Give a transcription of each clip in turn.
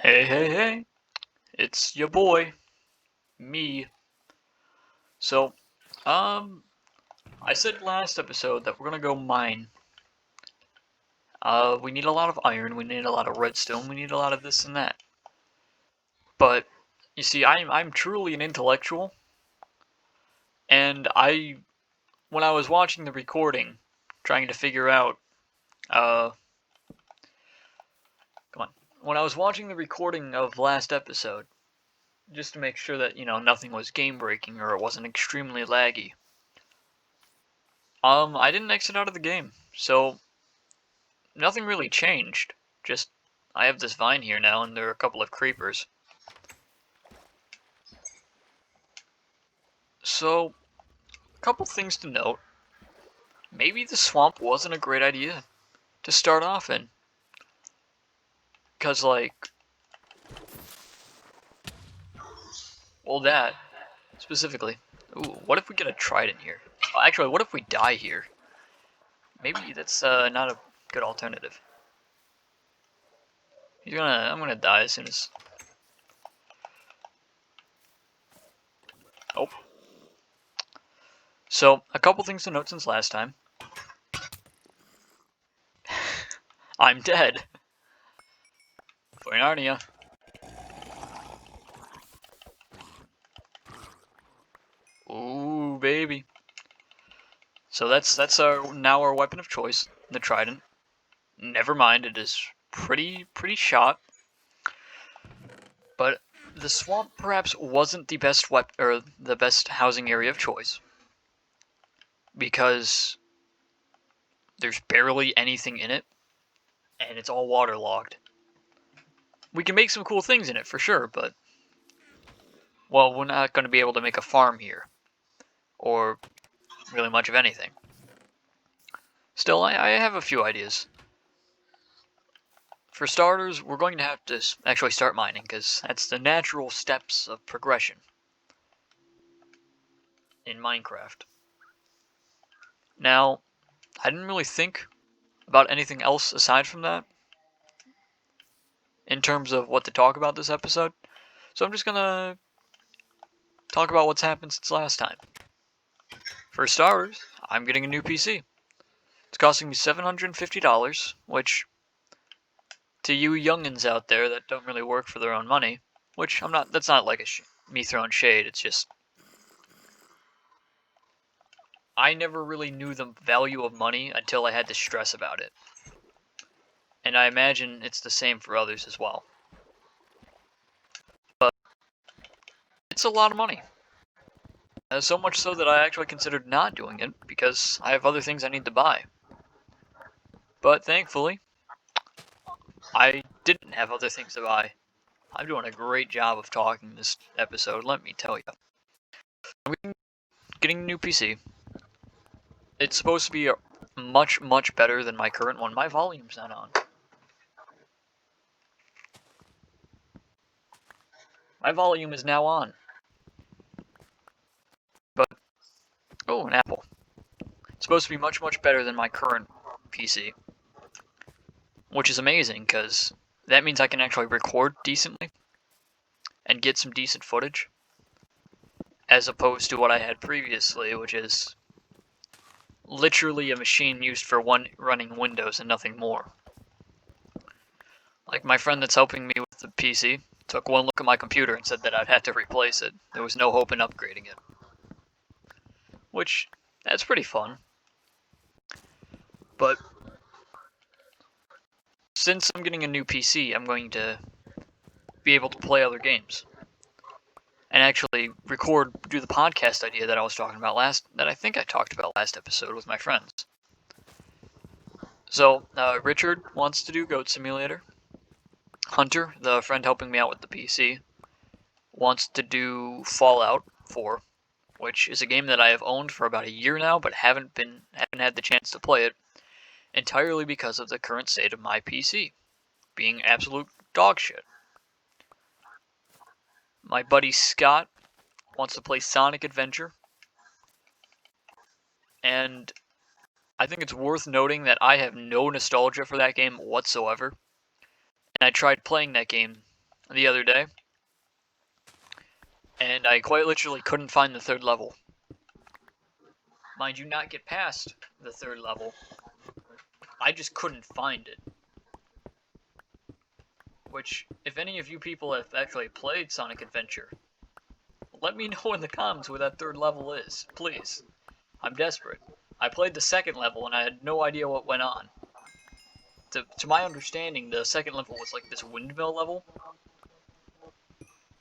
Hey, hey, hey, it's your boy, me. So, um, I said last episode that we're gonna go mine. We need a lot of iron, we need a lot of redstone, we need a lot of this and that. But, you see, I'm truly an intellectual, and when I was watching the recording, trying to figure out, uh, come on. When I was watching the recording of last episode, just to make sure that, nothing was game breaking or it wasn't extremely laggy, I didn't exit out of the game, so nothing really changed. Just, I have this vine here now, and there are a couple of creepers. So, a couple things to note. Maybe the swamp wasn't a great idea to start off in. Because, well, that, specifically. Ooh, what if we get a trident here? Actually, what if we die here? Maybe that's not a good alternative. I'm gonna die as soon as... Oh. So, a couple things to note since last time. I'm dead. For Narnia. Ooh, baby. So that's our weapon of choice, the trident. Never mind, it is pretty shot. But the swamp perhaps wasn't the best or the best housing area of choice because there's barely anything in it and it's all waterlogged. We can make some cool things in it for sure, but well, we're not going to be able to make a farm here or really much of anything. Still, I have a few ideas. For starters, we're going to have to actually start mining, because that's the natural steps of progression in Minecraft. Now, I didn't really think about anything else aside from that in terms of what to talk about this episode, so I'm just gonna talk about what's happened since last time. For starters, I'm getting a new PC. It's costing me $750, which, to you youngins out there that don't really work for their own money, which I'm not, that's not like me throwing shade, it's just I never really knew the value of money until I had to stress about it. And I imagine it's the same for others as well. But it's a lot of money. So much so that I actually considered not doing it because I have other things I need to buy. But thankfully, I didn't have other things to buy. I'm doing a great job of talking this episode, let me tell you. I'm getting a new PC. It's supposed to be much better than my current one. My volume's not on. My volume is now on. But, oh, an apple. It's supposed to be much better than my current PC. Which is amazing, because that means I can actually record decently and get some decent footage, as opposed to what I had previously, which is literally a machine used for running Windows and nothing more. Like, my friend that's helping me with the PC took one look at my computer and said that I'd have to replace it. There was no hope in upgrading it. Which, that's pretty fun. But since I'm getting a new PC, I'm going to be able to play other games. And actually do the podcast idea that I was talking about that I think I talked about last episode with my friends. So, Richard wants to do Goat Simulator. Hunter, the friend helping me out with the PC, wants to do Fallout 4, which is a game that I have owned for about a year now, but haven't had the chance to play it, entirely because of the current state of my PC being absolute dog shit. My buddy Scott wants to play Sonic Adventure, and I think it's worth noting that I have no nostalgia for that game whatsoever. And I tried playing that game the other day, and I quite literally couldn't find the third level. Mind you, not get past the third level. I just couldn't find it. Which, if any of you people have actually played Sonic Adventure, let me know in the comments where that third level is, please. I'm desperate. I played the second level and I had no idea what went on. To my understanding, the second level was like this windmill level.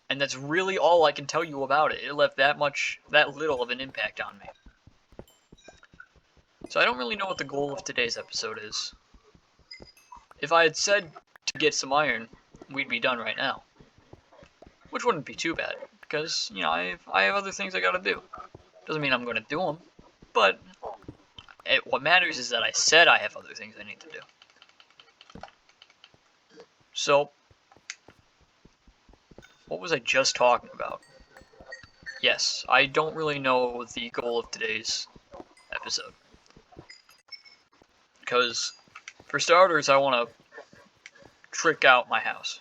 And that's really all I can tell you about it. It left that little of an impact on me. So I don't really know what the goal of today's episode is. If I had said to get some iron, we'd be done right now. Which wouldn't be too bad, because, you know, I have other things I gotta do. Doesn't mean I'm gonna do them, but what matters is that I said I have other things I need to do. So, what was I just talking about? Yes, I don't really know the goal of today's episode. Because, for starters, I want to trick out my house.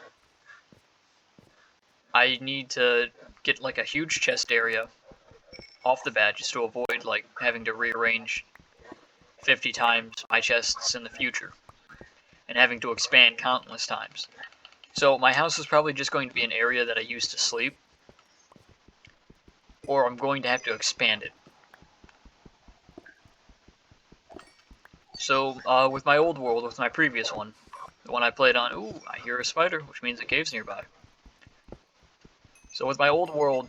I need to get like a huge chest area off the bat just to avoid like having to rearrange 50 times my chests in the future and having to expand countless times. So my house is probably just going to be an area that I use to sleep, or I'm going to have to expand it. So with my old world, with my previous one, the one I played on, ooh, I hear a spider, which means a cave's nearby. So with my old world,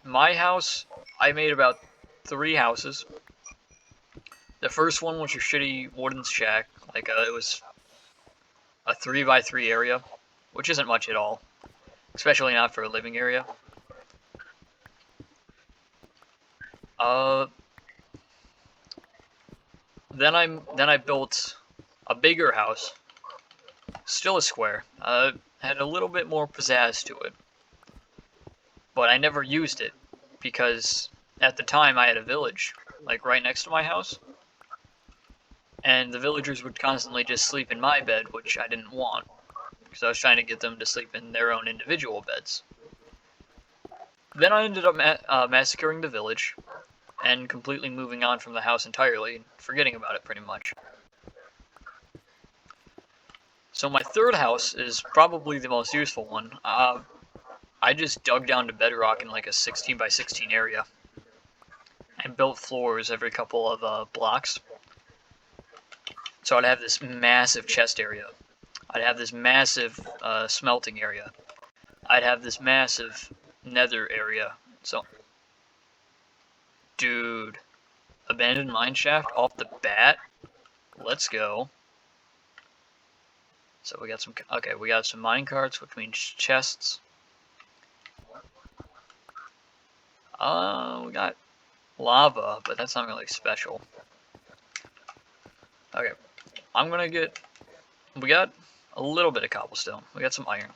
my house, I made about 3 houses. The first one was your shitty wooden shack, like it was a 3x3 area, which isn't much at all, especially not for a living area. Then I built a bigger house, still a square. Had a little bit more pizzazz to it, but I never used it because at the time I had a village like right next to my house, and the villagers would constantly just sleep in my bed, which I didn't want because I was trying to get them to sleep in their own individual beds. Then I ended up massacring the village and completely moving on from the house entirely, forgetting about it pretty much. So my third house is probably the most useful one. I just dug down to bedrock in like a 16 by 16 area and built floors every couple of blocks. So I'd have this massive chest area. I'd have this massive smelting area. I'd have this massive nether area. So, dude, abandoned mineshaft off the bat. Let's go. So we got some. Okay, we got some mine carts, which means chests. We got lava, but that's not really special. Okay, I'm gonna get. We got a little bit of cobblestone. We got some iron.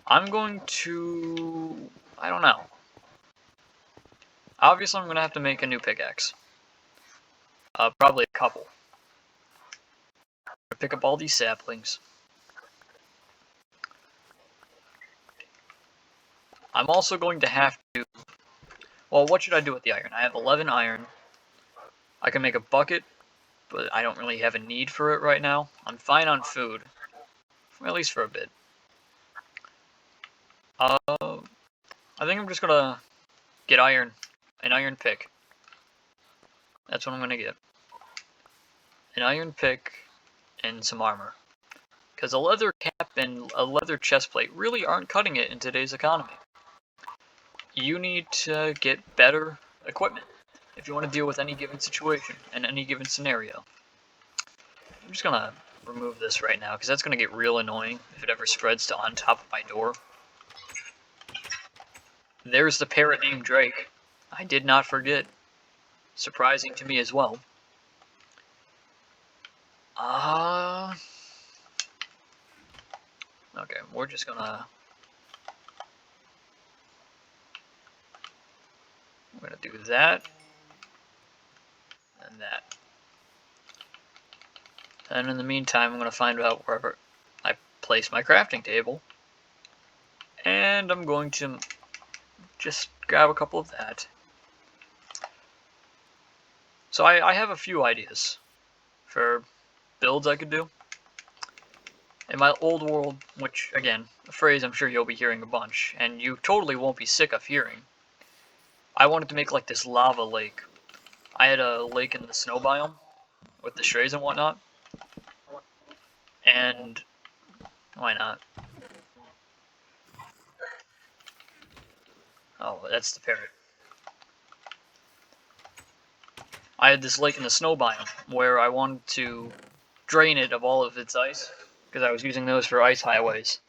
I'm going to. I don't know. Obviously, I'm gonna have to make a new pickaxe. Probably a couple. Pick up all these saplings. I'm also going to have to. Well, what should I do with the iron? I have 11 iron. I can make a bucket, but I don't really have a need for it right now. I'm fine on food, at least for a bit. I think I'm just gonna get iron, an iron pick. That's what I'm gonna get. An iron pick and some armor. Because a leather cap and a leather chest plate really aren't cutting it in today's economy. You need to get better equipment if you want to deal with any given situation and any given scenario. I'm just gonna remove this right now because that's gonna get real annoying if it ever spreads to on top of my door. There's the parrot named Drake. I did not forget. Surprising to me as well. Okay, we're just gonna do that and that. And in the meantime, I'm gonna find out wherever place my crafting table, and I'm going to just grab a couple of that. So I have a few ideas for builds I could do. In my old world, which, again, a phrase I'm sure you'll be hearing a bunch, and you totally won't be sick of hearing, I wanted to make like this lava lake. I had a lake in the snow biome with the strays and whatnot, and why not? Oh, that's the parrot. I had this lake in the snow biome where I wanted to drain it of all of its ice, because I was using those for ice highways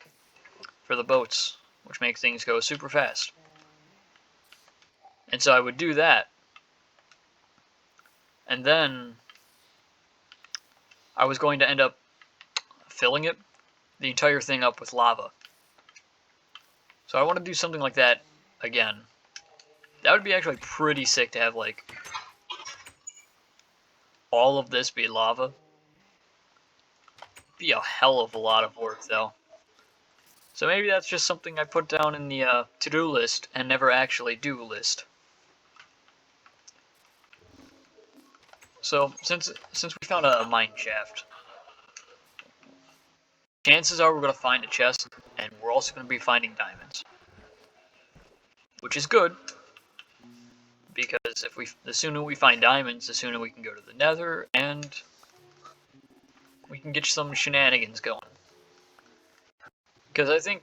for the boats, which make things go super fast. And so I would do that, and then I was going to end up filling it, the entire thing up with lava. So I want to do something like that again. That would be actually pretty sick to have, like, all of this be lava. Be a hell of a lot of work, though. So maybe that's just something I put down in the to-do list and never actually do list. So since we found a mineshaft, chances are we're going to find a chest, and we're also going to be finding diamonds, which is good, because the sooner we find diamonds, the sooner we can go to the Nether, and we can get some shenanigans going. Because I think,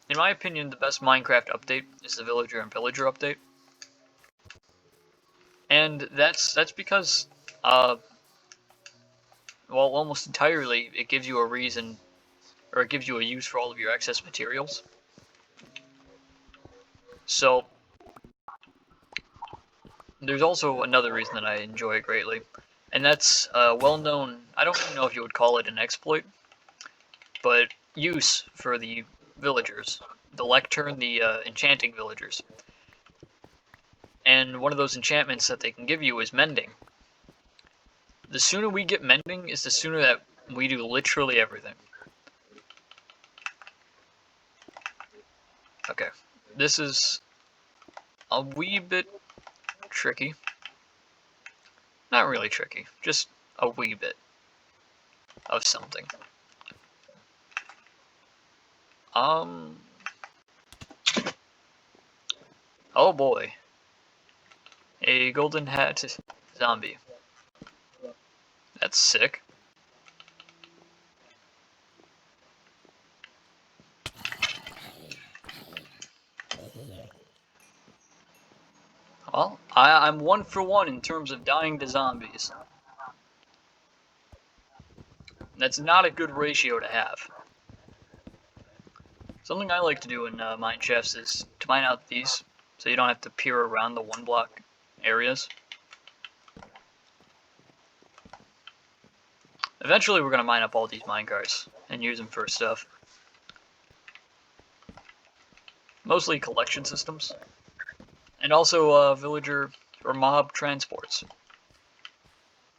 in my opinion, the best Minecraft update is the Villager and Pillager update, and that's because, well, almost entirely, it gives you a reason, or it gives you a use for all of your excess materials. So there's also another reason that I enjoy it greatly, and that's well-known, I don't even know if you would call it an exploit, but use for the villagers, the lectern, the enchanting villagers. And one of those enchantments that they can give you is mending. The sooner we get mending is the sooner that we do literally everything. Okay, this is a wee bit tricky. Not really tricky, just a wee bit of something. Oh boy. A golden hat zombie. That's sick. Well, I'm 1 for 1 in terms of dying to zombies. That's not a good ratio to have. Something I like to do in Mineshafts is to mine out these, so you don't have to peer around the 1-block areas. Eventually we're going to mine up all these minecarts and use them for stuff. Mostly collection systems. And also villager or mob transports.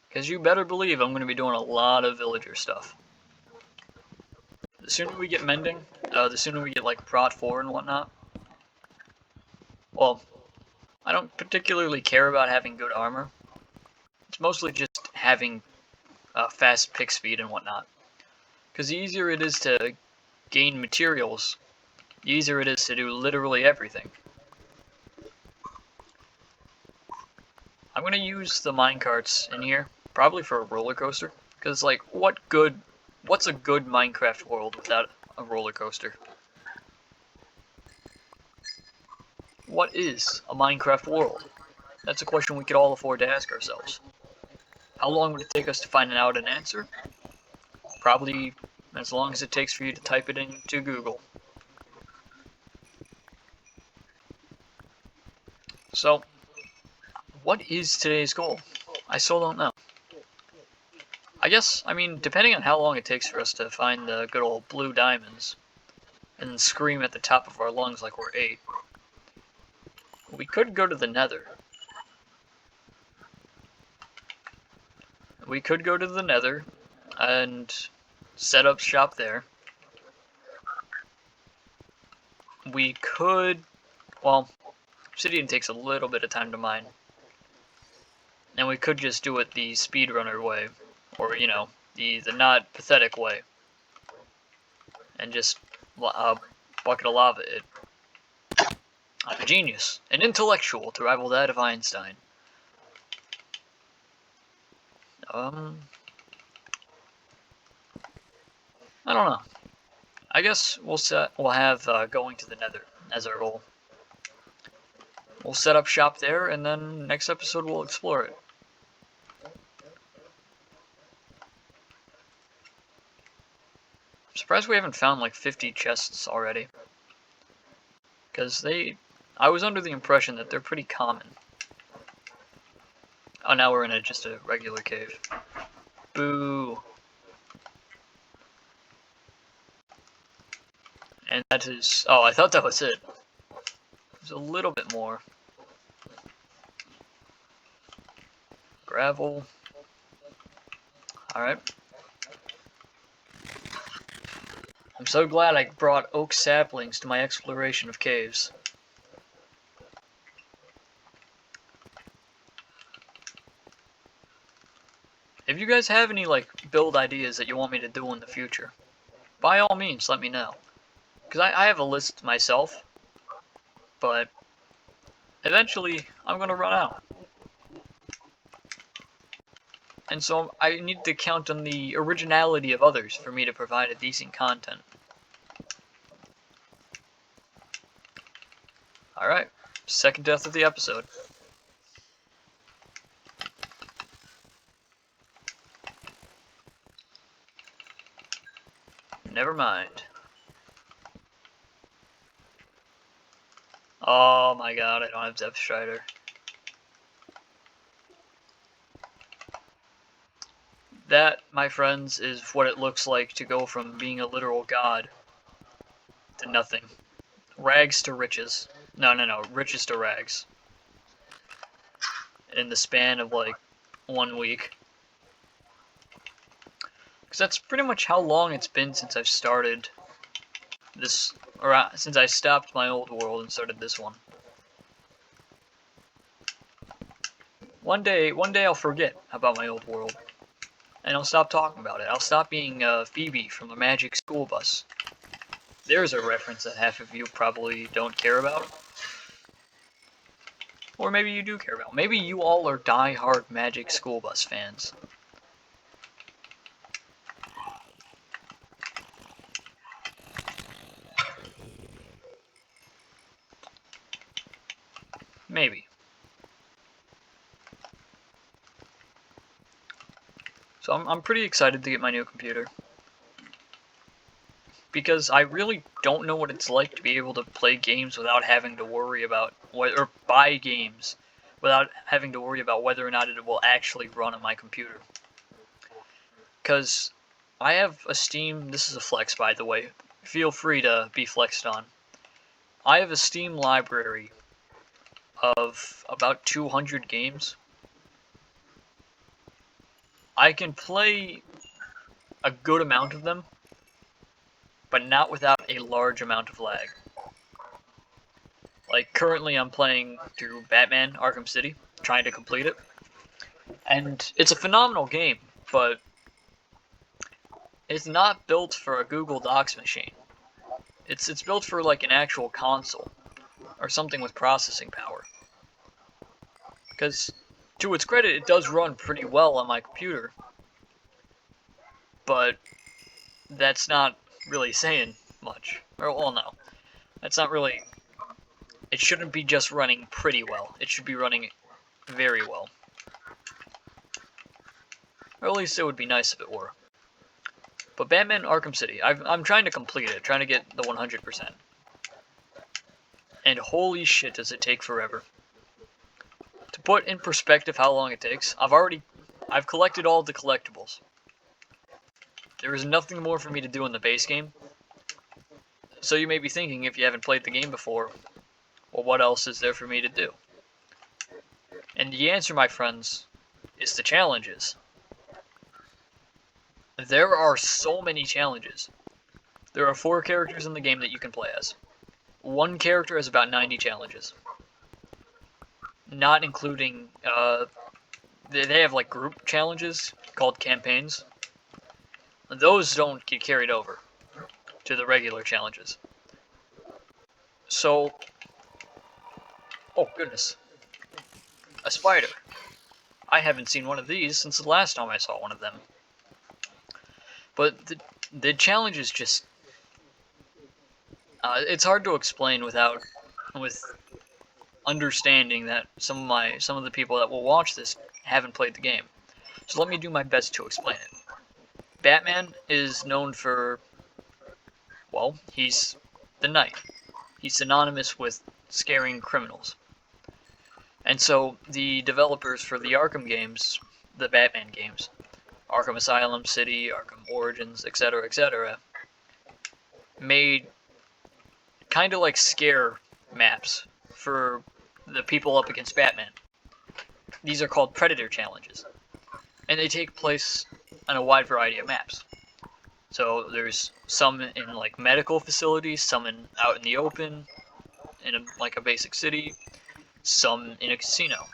Because you better believe I'm going to be doing a lot of villager stuff. The sooner we get mending, the sooner we get like prot 4 and whatnot. Well, I don't particularly care about having good armor. It's mostly just having fast pick speed and whatnot. Because the easier it is to gain materials, the easier it is to do literally everything. I'm going to use the minecarts in here, probably for a roller coaster. Because, like, what's a good Minecraft world without a roller coaster? What is a Minecraft world? That's a question we could all afford to ask ourselves. How long would it take us to find out an answer? Probably as long as it takes for you to type it into Google. So, what is today's goal? I still don't know. I guess, I mean, depending on how long it takes for us to find the good old blue diamonds, and then scream at the top of our lungs like we're 8, we could go to the Nether. We could go to the Nether and set up shop there. we could, well, obsidian takes a little bit of time to mine. And we could just do it the speedrunner way, or, you know, the not pathetic way. And just bucket of lava it. I'm a genius, an intellectual to rival that of Einstein. I don't know. I guess we'll have going to the Nether as our goal. We'll set up shop there, and then next episode we'll explore it. I'm surprised we haven't found like 50 chests already. Because I was under the impression that they're pretty common. Oh, now we're in just a regular cave. Boo. And that is, oh, I thought that was it. There's a little bit more. Gravel. Alright. I'm so glad I brought oak saplings to my exploration of caves. If you guys have any like build ideas that you want me to do in the future, by all means let me know. Because I have a list myself, but eventually I'm going to run out. And so I need to count on the originality of others for me to provide a decent content. Alright, second death of the episode. Never mind. Oh my god, I don't have Depth Strider. That, my friends, is what it looks like to go from being a literal god to nothing. Rags to riches. No, riches to rags. In the span of like 1 week. Because that's pretty much how long it's been since I've started this, or since I stopped my old world and started this one. One day I'll forget about my old world. And I'll stop talking about it. I'll stop being Phoebe from the Magic School Bus. There's a reference that half of you probably don't care about. Or maybe you do care about. Maybe you all are die-hard Magic School Bus fans. Maybe. So I'm pretty excited to get my new computer. Because I really don't know what it's like to be able to play games without having to worry about, or buy games without having to worry about whether or not it will actually run on my computer. Because I have a Steam, this is a flex by the way, feel free to be flexed on. I have a Steam library of about 200 games. I can play a good amount of them, but not without a large amount of lag. Like, currently I'm playing through Batman Arkham City, trying to complete it. And it's a phenomenal game, but it's not built for a Google Docs machine. It's built for like an actual console, or something with processing power. Because, to its credit, it does run pretty well on my computer. But that's not really saying much. Or, well, no. That's not really... It shouldn't be just running pretty well. It should be running very well. Or at least it would be nice if it were. But Batman Arkham City, I'm trying to complete it, trying to get the 100%. And holy shit does it take forever. To put in perspective how long it takes, I've collected all the collectibles. There is nothing more for me to do in the base game. So you may be thinking, if you haven't played the game before, well, what else is there for me to do? And the answer, my friends, is the challenges. There are so many challenges. There are 4 characters in the game that you can play as. one character has about 90 challenges. Not including, they have like group challenges called campaigns. Those don't get carried over to the regular challenges. So, oh goodness, a spider. I haven't seen one of these since the last time I saw one of them. But the challenge is just, it's hard to explain with understanding that some of the people that will watch this haven't played the game. So let me do my best to explain it. Batman is known for, well, he's the Knight. He's synonymous with scaring criminals. And so the developers for the Arkham games, the Batman games, Arkham Asylum, City, Arkham Origins, etc., made kind of like scare maps for the people up against Batman. These are called Predator challenges, and they take place on a wide variety of maps. So there's some in like medical facilities, some out in the open, in like a basic city, some in a casino.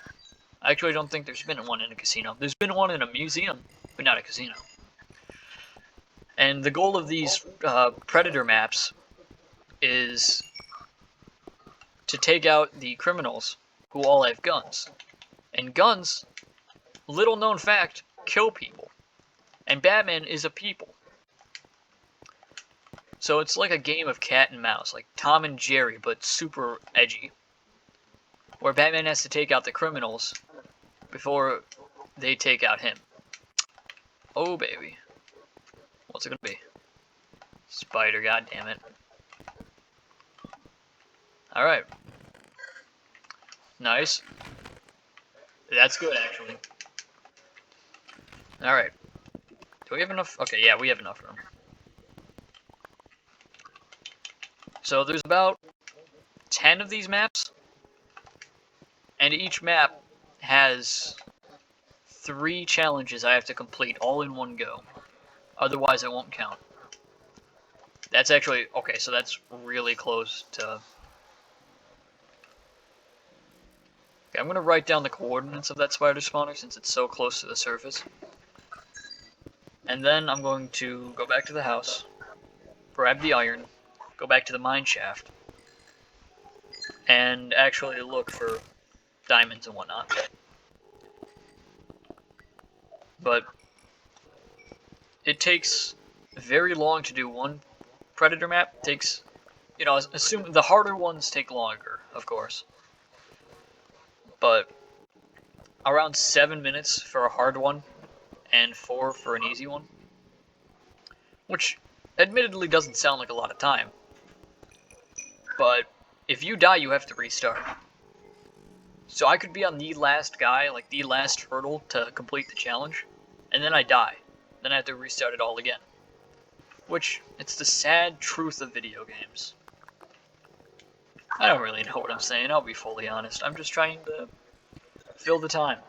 I actually don't think there's been one in a casino. There's been one in a museum, but not a casino. And the goal of these Predator maps is to take out the criminals who all have guns. And guns, little known fact, kill people. And Batman is a people. So it's like a game of cat and mouse, like Tom and Jerry, but super edgy. Where Batman has to take out the criminals before they take out him. Oh baby. What's it gonna be? Spider, goddammit. Alright. Nice. That's good, actually. Alright. Do we have enough? Okay, yeah, we have enough room. So there's about 10 of these maps. And each map has 3 challenges I have to complete all in one go. Otherwise, it won't count. That's actually... Okay, so that's really close to... Okay, I'm going to write down the coordinates of that spider spawner since it's so close to the surface. And then I'm going to go back to the house, grab the iron, go back to the mineshaft, and actually look for diamonds and whatnot. But it takes very long to do one Predator map. It takes, you know, assume the harder ones take longer, of course. But around 7 minutes for a hard one, and 4 for an easy one. Which, admittedly, doesn't sound like a lot of time. But if you die, you have to restart. So I could be on the last guy, like the last hurdle to complete the challenge, and then I die. Then I have to restart it all again. Which, it's the sad truth of video games. I don't really know what I'm saying, I'll be fully honest. I'm just trying to fill the time.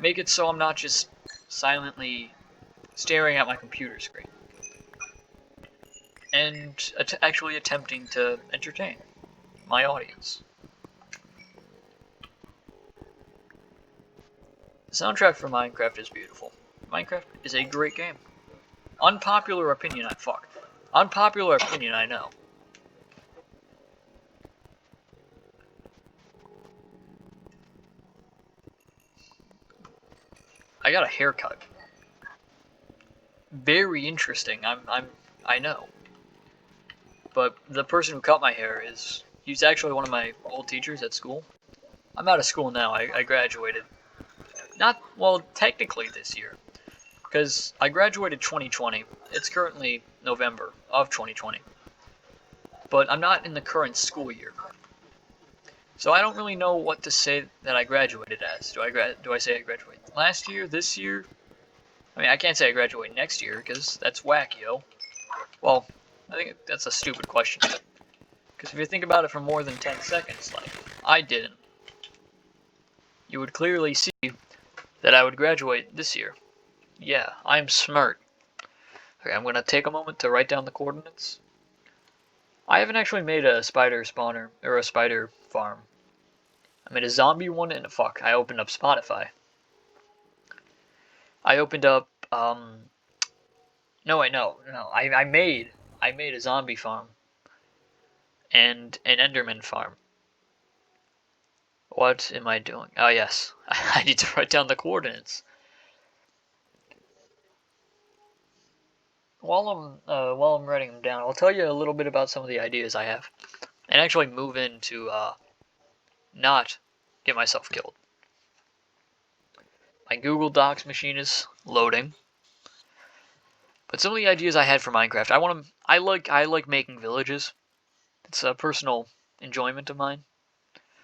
Make it so I'm not just silently staring at my computer screen. And actually attempting to entertain my audience. The soundtrack for Minecraft is beautiful. Minecraft is a great game. Unpopular opinion, Unpopular opinion, I know. I got a haircut. Very interesting, I know. But the person who cut my hair he's actually one of my old teachers at school. I'm out of school now, I graduated. Not, well, technically this year. Because I graduated 2020. It's currently November of 2020. But I'm not in the current school year. So I don't really know what to say that I graduated as. Do I say I graduated last year, this year? I mean, I can't say I graduate next year, because that's whack, yo. Well, I think that's a stupid question. Because if you think about it for more than 10 seconds, like, I didn't, you would clearly see that I would graduate this year. Yeah, I'm smart. Okay, I'm going to take a moment to write down the coordinates. I haven't actually made a spider spawner, or a spider farm. I made a zombie one, and fuck, I opened up Spotify. I opened up, no wait, no, I made a zombie farm. And an Enderman farm. What am I doing? Oh yes, I need to write down the coordinates. While I'm writing them down, I'll tell you a little bit about some of the ideas I have, and actually move in to not get myself killed. My Google Docs machine is loading, but some of the ideas I had for Minecraft, I like making villages. It's a personal enjoyment of mine.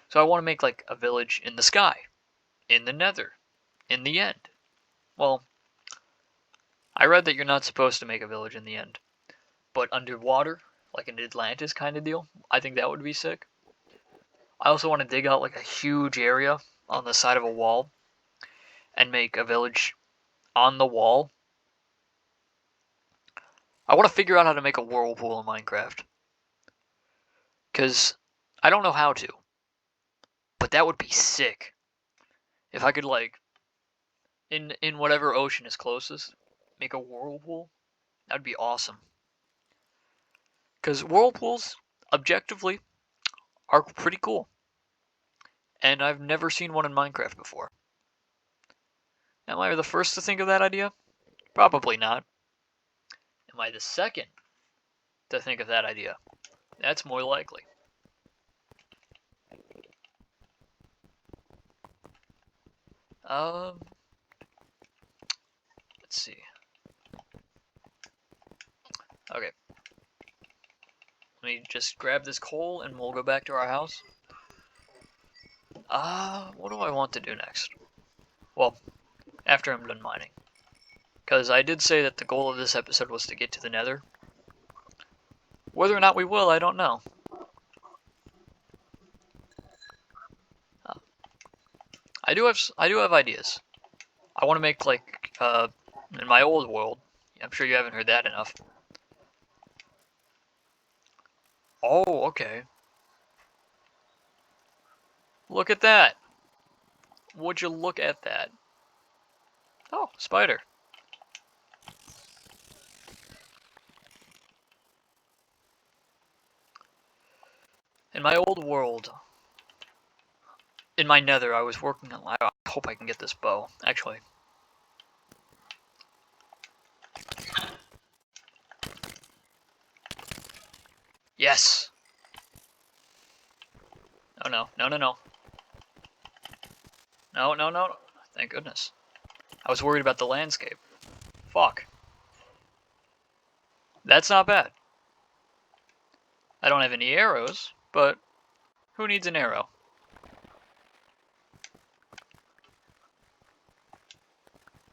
So I want to make like a village in the sky, in the Nether, in the end. Well, I read that you're not supposed to make a village in the end. But underwater, like an Atlantis kind of deal. I think that would be sick. I also want to dig out like a huge area on the side of a wall and make a village on the wall. I want to figure out how to make a whirlpool in Minecraft. Because I don't know how to. But that would be sick. If I could like, in whatever ocean is closest, make a whirlpool. That would be awesome. Because whirlpools, objectively, are pretty cool. And I've never seen one in Minecraft before. Am I the first to think of that idea? Probably not. Am I the second to think of that idea? That's more likely. Um, let's see. Okay. Let me just grab this coal and we'll go back to our house. What do I want to do next? Well, after I'm done mining. Because I did say that the goal of this episode was to get to the Nether. Whether or not we will, I don't know. I do have ideas. I want to make like in my old world. I'm sure you haven't heard that enough. Oh, okay. Look at that. Would you look at that? Oh, spider. In my old world, in my nether, I was working on... I hope I can get this bow, actually. Yes! Oh no, no, no, no. No, no, no. Thank goodness. I was worried about the landscape. Fuck. That's not bad. I don't have any arrows, but who needs an arrow?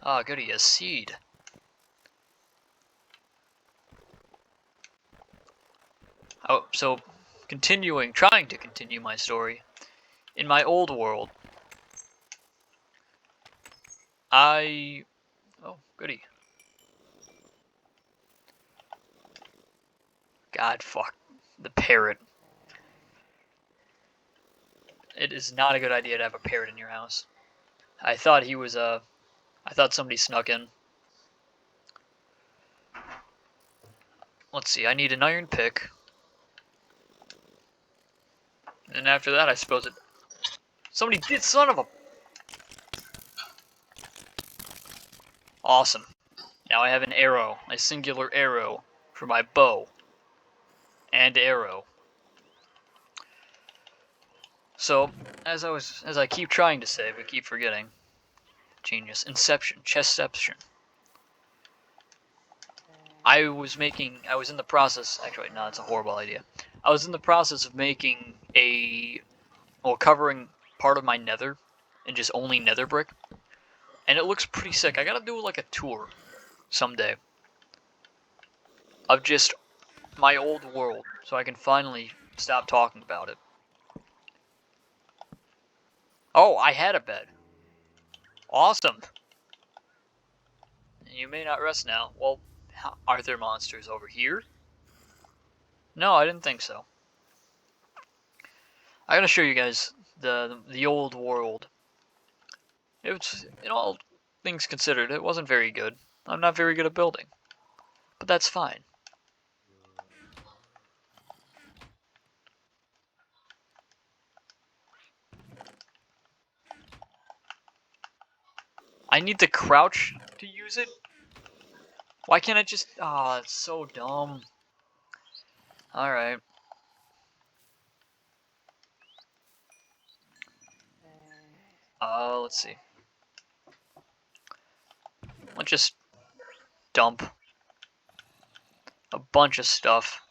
Ah, goody, a seed. Oh, so trying to continue my story. In my old world, oh, goody. God, fuck. The parrot. It is not a good idea to have a parrot in your house. I thought he was, I thought somebody snuck in. Let's see, I need an iron pick. And after that, I suppose it... Somebody did, son of a... Awesome. Now I have an arrow, a singular arrow for my bow. And arrow. So, as I keep trying to say, but keep forgetting. Genius. Inception. Chessception. I was in the process, actually, no, it's a horrible idea. I was in the process of making covering part of my nether, and just only nether brick. And it looks pretty sick. I gotta do like a tour someday of just my old world, so I can finally stop talking about it. Oh, I had a bed. Awesome. You may not rest now. Well, are there monsters over here? No, I didn't think so. I gotta show you guys the old world. It was, in all things considered, it wasn't very good. I'm not very good at building, but that's fine. I need to crouch to use it? Why can't I just... Ah, oh, it's so dumb. Alright. Let's see. Let's just dump a bunch of stuff.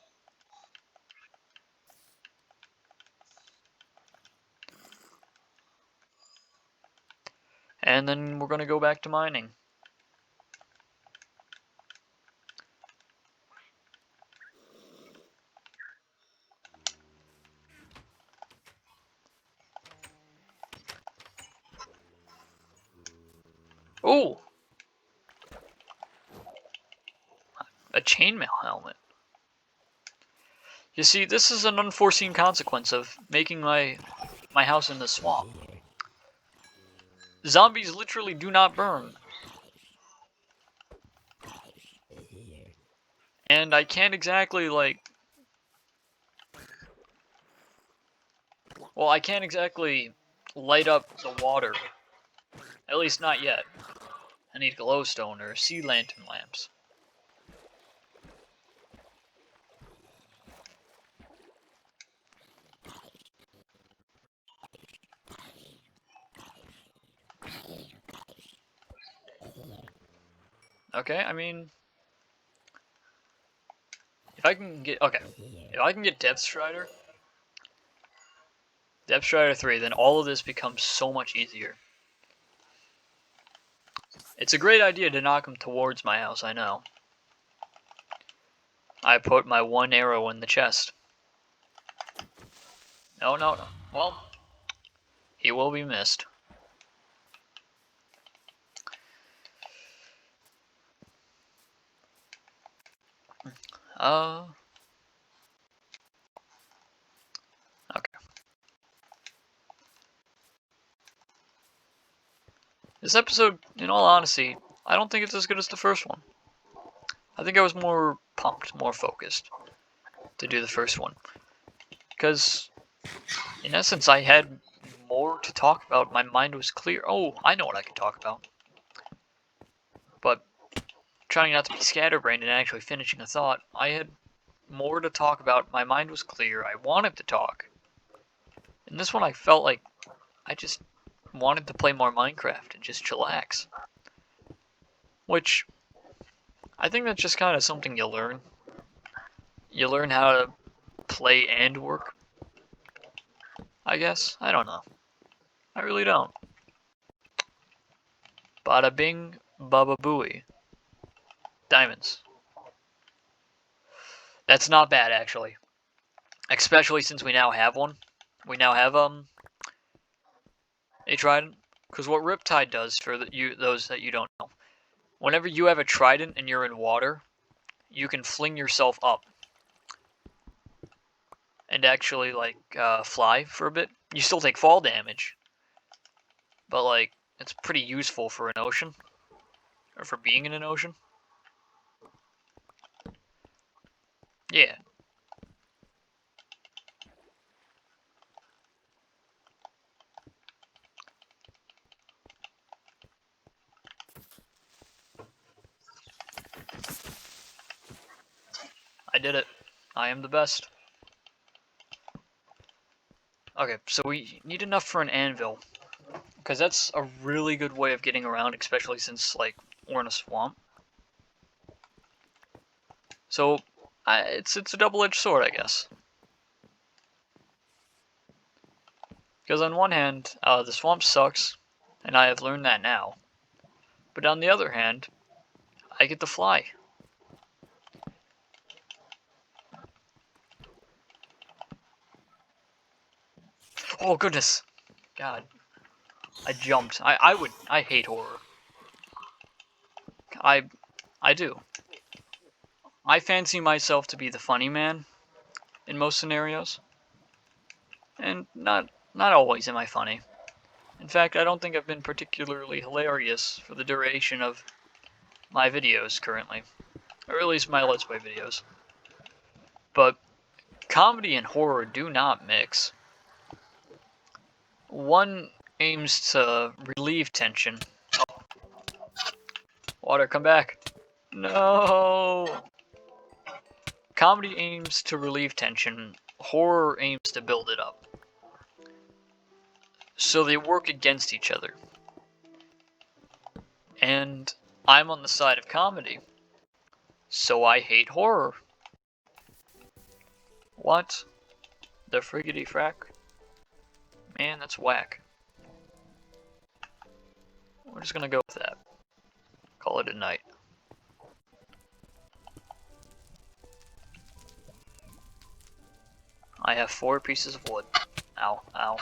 And then we're gonna go back to mining. Ooh! A chainmail helmet. You see, this is an unforeseen consequence of making my house in the swamp. Zombies literally do not burn. And I can't exactly, like... Well, I can't exactly light up the water. At least not yet. I need glowstone or sea lantern lamps. Okay, I mean... If I can get... Okay. If I can get Depth Strider... Depth Strider 3, then all of this becomes so much easier. It's a great idea to knock them towards my house, I know. I put my one arrow in the chest. No, no, no. Well, he will be missed. Okay. This episode, in all honesty, I don't think it's as good as the first one. I think I was more pumped, more focused to do the first one. Because, in essence, I had more to talk about. My mind was clear. Oh, I know what I can talk about. But, trying not to be scatterbrained and actually finishing a thought, I had more to talk about. My mind was clear. I wanted to talk. In this one, I felt like I just wanted to play more Minecraft and just chillax. Which, I think that's just kind of something you learn. You learn how to play and work, I guess. I don't know. I really don't. Bada bing, baba booey. Diamonds. That's not bad, actually. Especially since we now have one. We now have, a trident. Because what Riptide does, for those that you don't know, whenever you have a trident and you're in water, you can fling yourself up. And actually, like, fly for a bit. You still take fall damage. But, like, it's pretty useful for an ocean. Or for being in an ocean. Yeah. I did it. I am the best. Okay, so we need enough for an anvil. Because that's a really good way of getting around, especially since, like, we're in a swamp. So, it's a double-edged sword, I guess. Because on one hand, the swamp sucks, and I have learned that now. But on the other hand, I get to fly. Oh, goodness. God. I jumped. I hate horror. I do. I fancy myself to be the funny man, in most scenarios. And not always am I funny. In fact, I don't think I've been particularly hilarious for the duration of my videos currently. Or at least my Let's Play videos. But comedy and horror do not mix. One aims to relieve tension. Water, come back. No! Comedy aims to relieve tension. Horror aims to build it up. So they work against each other. And I'm on the side of comedy. So I hate horror. What? The friggity frack? Man, that's whack. We're just gonna go with that. Call it a night. I have 4 pieces of wood. Ow, ow.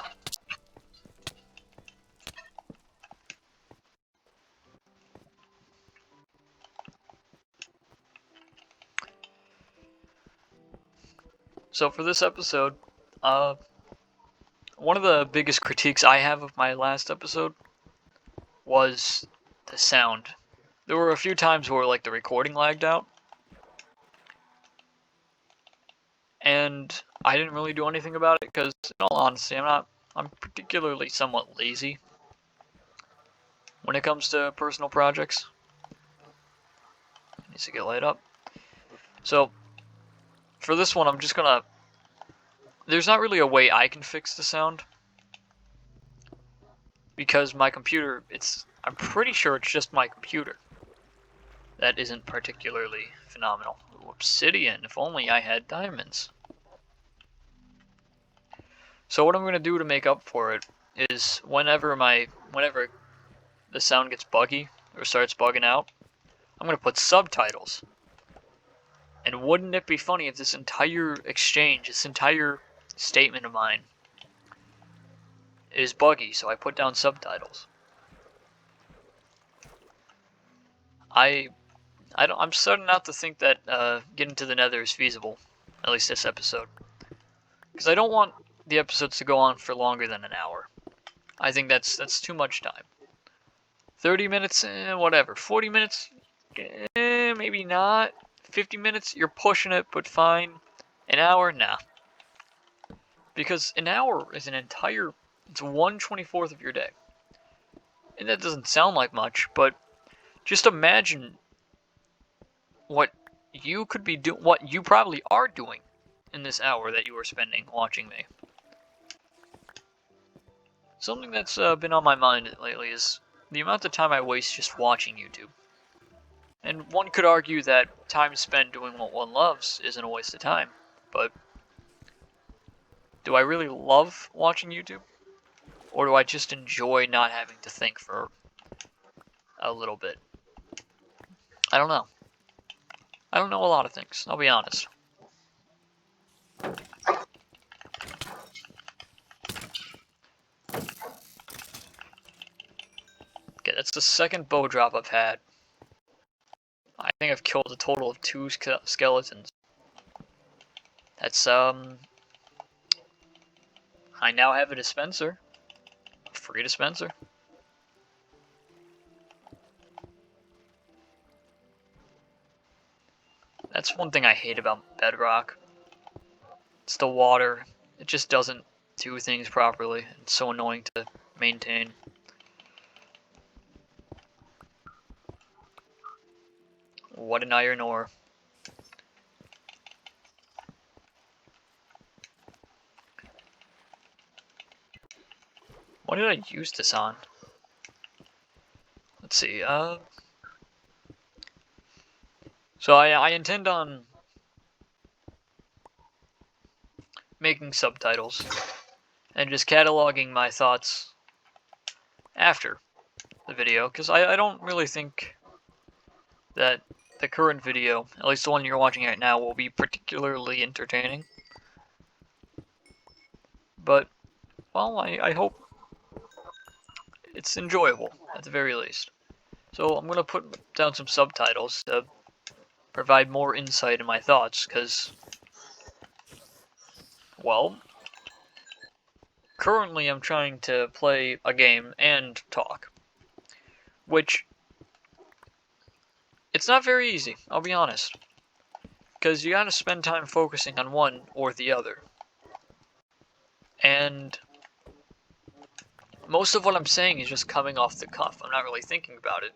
So for this episode, one of the biggest critiques I have of my last episode was the sound. There were a few times where like the recording lagged out, and I didn't really do anything about it because, in all honesty, I'm particularly somewhat lazy when it comes to personal projects. It needs to get light up. So for this one, I'm just gonna. There's not really a way I can fix the sound because my computer. I'm pretty sure it's just my computer that isn't particularly phenomenal. Ooh, obsidian. If only I had diamonds. So what I'm gonna do to make up for it is whenever the sound gets buggy or starts bugging out, I'm gonna put subtitles. And wouldn't it be funny if this entire exchange, this entire statement of mine is buggy, so I put down subtitles. I'm starting not to think that getting to the Nether is feasible, at least this episode, because I don't want the episodes to go on for longer than an hour. I think that's too much time. 30 minutes, whatever. 40 minutes, maybe not. 50 minutes, you're pushing it, but fine. An hour, nah. Because an hour is it's 1/24 of your day. And that doesn't sound like much, but just imagine what you could be doing, what you probably are doing in this hour that you are spending watching me. Something that's been on my mind lately is the amount of time I waste just watching YouTube. And one could argue that time spent doing what one loves isn't a waste of time, but do I really love watching YouTube? Or do I just enjoy not having to think for a little bit? I don't know. I don't know a lot of things, I'll be honest. Okay, that's the second bow drop I've had. I think I've killed a total of 2 skeletons. That's, I now have a dispenser. A free dispenser. That's one thing I hate about Bedrock. It's the water. It just doesn't do things properly. It's so annoying to maintain. What an iron ore. What did I use this on? Let's see, so I intend on making subtitles and just cataloging my thoughts after the video, because I don't really think that the current video, at least the one you're watching right now, will be particularly entertaining. But, well, I hope it's enjoyable, at the very least. So I'm going to put down some subtitles to provide more insight in my thoughts, because Well, currently I'm trying to play a game and talk, which it's not very easy, I'll be honest, because you gotta spend time focusing on one or the other. And most of what I'm saying is just coming off the cuff. I'm not really thinking about it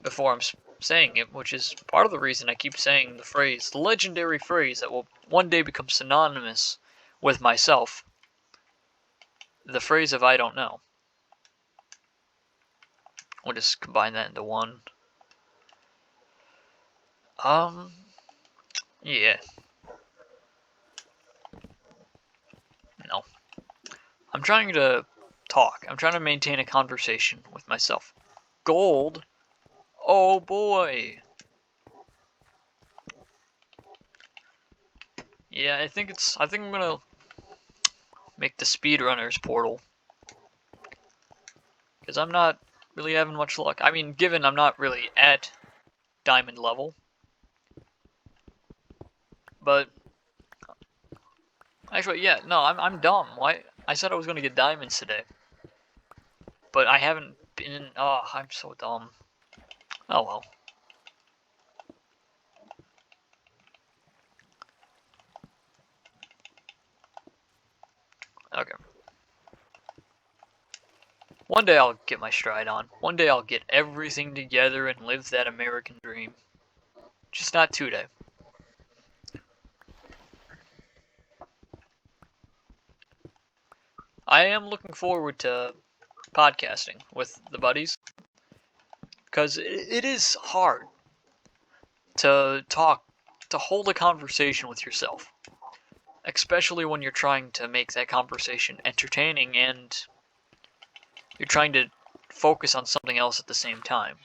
before I'm saying it, which is part of the reason I keep saying the phrase, the legendary phrase that will one day become synonymous with myself. The phrase of I don't know. We'll just combine that into one. Yeah. No. I'm trying to talk. I'm trying to maintain a conversation with myself. Gold? Oh boy. Yeah, I think I'm gonna make the speedrunners portal. Because I'm not really having much luck. I mean, given I'm not really at diamond level. But actually, yeah, no, I'm dumb. Why? I said I was gonna get diamonds today, but I haven't been. Oh, I'm so dumb. Oh well. Okay. One day I'll get my stride on. One day I'll get everything together and live that American dream. Just not today. I am looking forward to podcasting with the buddies, because it is hard to talk, to hold a conversation with yourself, especially when you're trying to make that conversation entertaining and you're trying to focus on something else at the same time.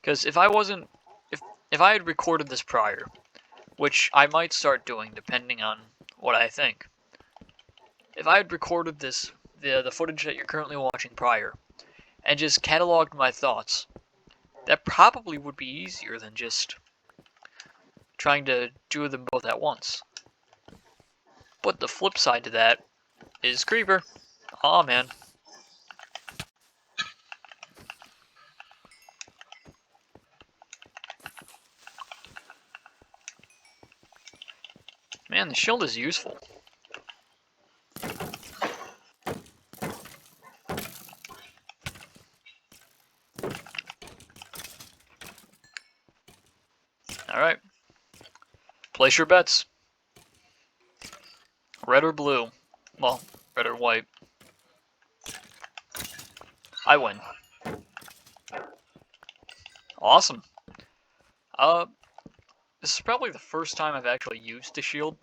Because if I wasn't, if I had recorded this prior, which I might start doing depending on what I think, if I had recorded this, the footage that you're currently watching prior, and just cataloged my thoughts, that probably would be easier than just trying to do them both at once. But the flip side to that is Creeper. Aw, man. Man, the shield is useful. Alright. Place your bets. Red or blue? Well, red or white. I win. Awesome. This is probably the first time I've actually used a shield.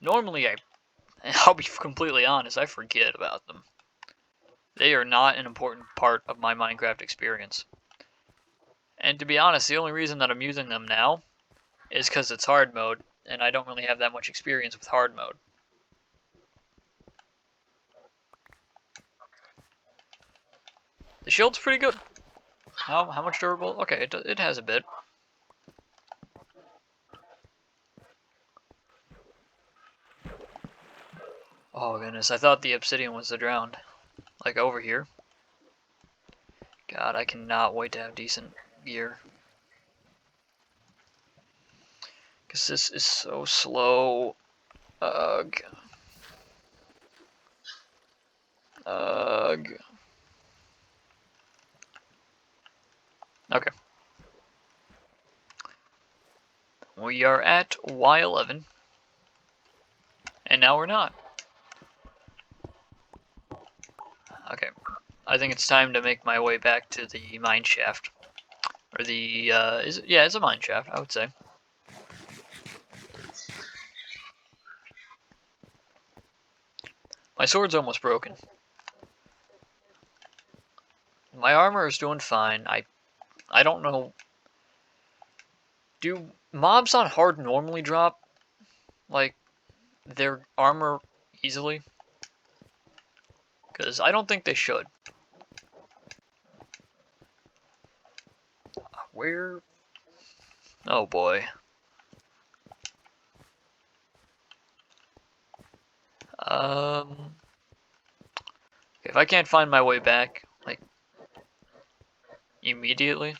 Normally, I'll be completely honest, I forget about them. They are not an important part of my Minecraft experience. And to be honest, the only reason that I'm using them now is because it's hard mode, and I don't really have that much experience with hard mode. The shield's pretty good. How much durable? Okay, it has a bit. Oh goodness, I thought the obsidian was the drowned. Like over here. God, I cannot wait to have decent gear. Because this is so slow. Ugh. Ugh. Okay. We are at Y11. And now we're not. Okay. I think it's time to make my way back to the Mineshaft. Or the, yeah, it's a Mineshaft, I would say. My sword's almost broken. My armor is doing fine. I don't know. Do mobs on hard normally drop, like, their armor easily? Because I don't think they should. Where? Oh boy. If I can't find my way back, like, immediately,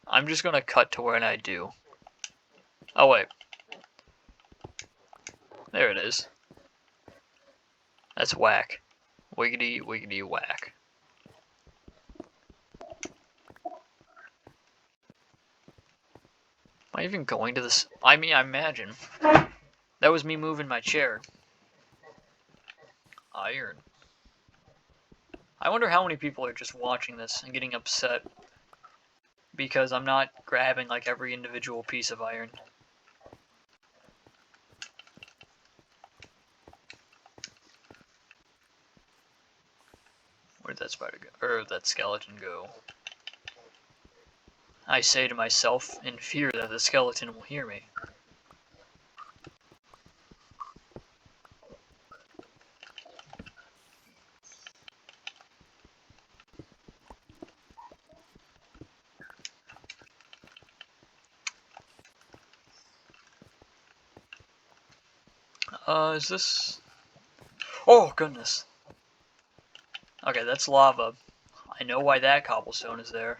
I'm just gonna cut to when I do. Oh, wait. There it is. That's whack. Wiggity, wiggity, whack. Am I even going to this? I mean, I imagine. That was me moving my chair. Iron. I wonder how many people are just watching this and getting upset because I'm not grabbing like every individual piece of iron. Where'd that spider go? Or that skeleton go? I say to myself in fear that the skeleton will hear me. Is this... Oh, goodness. Okay, that's lava. I know why that cobblestone is there.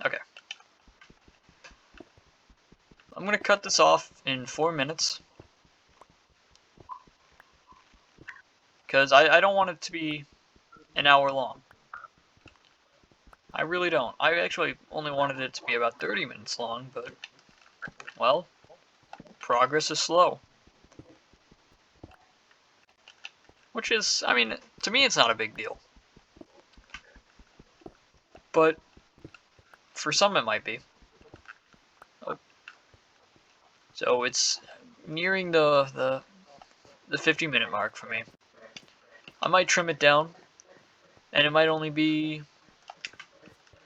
Okay. I'm gonna cut this off in 4 minutes. Because I don't want it to be an hour long. I really don't. I actually only wanted it to be about 30 minutes long, but, well, progress is slow. Which is, I mean, to me it's not a big deal. But, for some it might be. Oh. So it's nearing the 50-minute mark for me. I might trim it down, and it might only be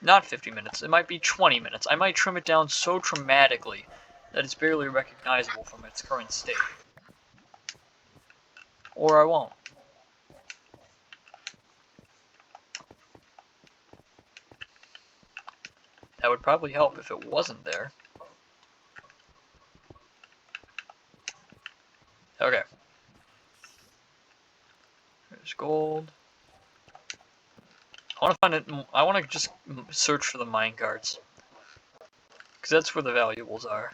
not 50 minutes, it might be 20 minutes. I might trim it down so dramatically that it's barely recognizable from its current state. Or I won't. That would probably help if it wasn't there. Okay. There's gold. I want to find it. I want to just search for the mine carts, because that's where the valuables are.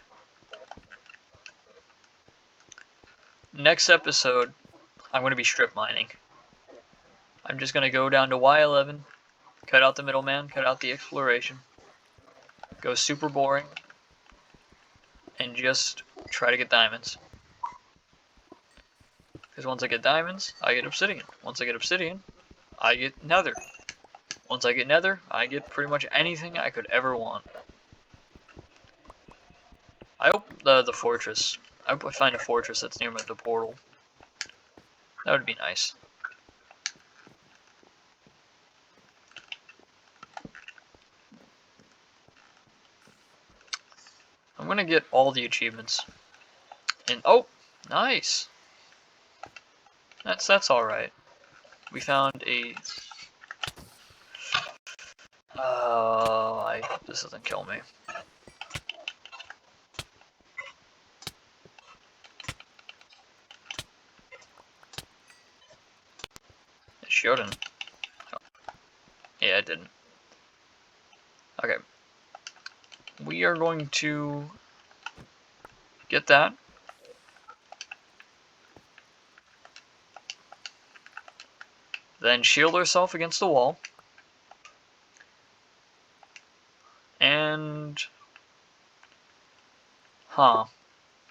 Next episode, I'm going to be strip mining. I'm just going to go down to Y11, cut out the middleman, cut out the exploration, go super boring, and just try to get diamonds. Because once I get diamonds, I get obsidian. Once I get obsidian, I get nether. Once I get nether, I get pretty much anything I could ever want. I hope the fortress. I hope I find a fortress that's near the portal. That would be nice. I'm gonna get all the achievements. And oh, nice. That's all right. We found a. This doesn't kill me. It shouldn't. Yeah, it didn't. Okay. We are going to get that. Then shield ourselves against the wall. And... Huh.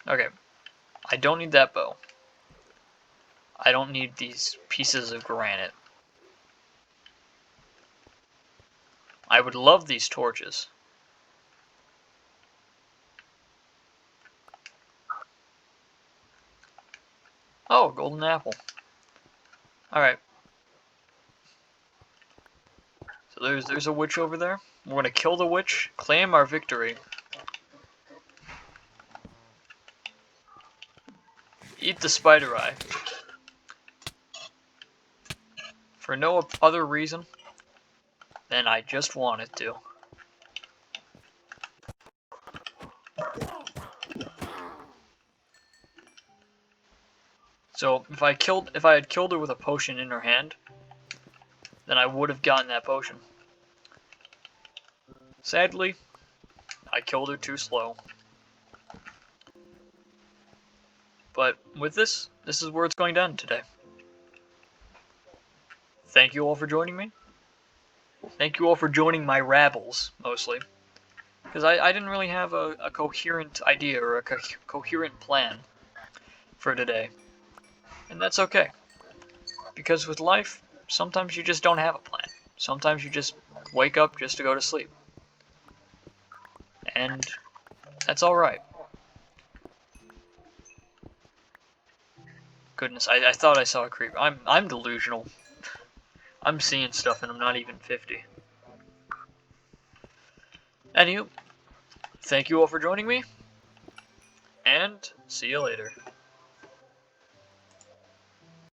Okay. I don't need that bow. I don't need these pieces of granite. I would love these torches. Oh, golden apple. Alright. So there's a witch over there. We're gonna kill the witch, claim our victory, Eat the spider eye. For no other reason than I just wanted to. So if I had killed her with a potion in her hand, then I would have gotten that potion. Sadly, I killed her too slow. But with this is where it's going to end today. Thank you all for joining me. Thank you all for joining my rabbles, mostly. Because I didn't really have a coherent idea or a coherent plan for today. And that's okay. Because with life, sometimes you just don't have a plan. Sometimes you just wake up just to go to sleep. And that's alright. Goodness, I thought I saw a creep. I'm delusional. I'm seeing stuff and I'm not even 50. Anywho, thank you all for joining me, and see you later.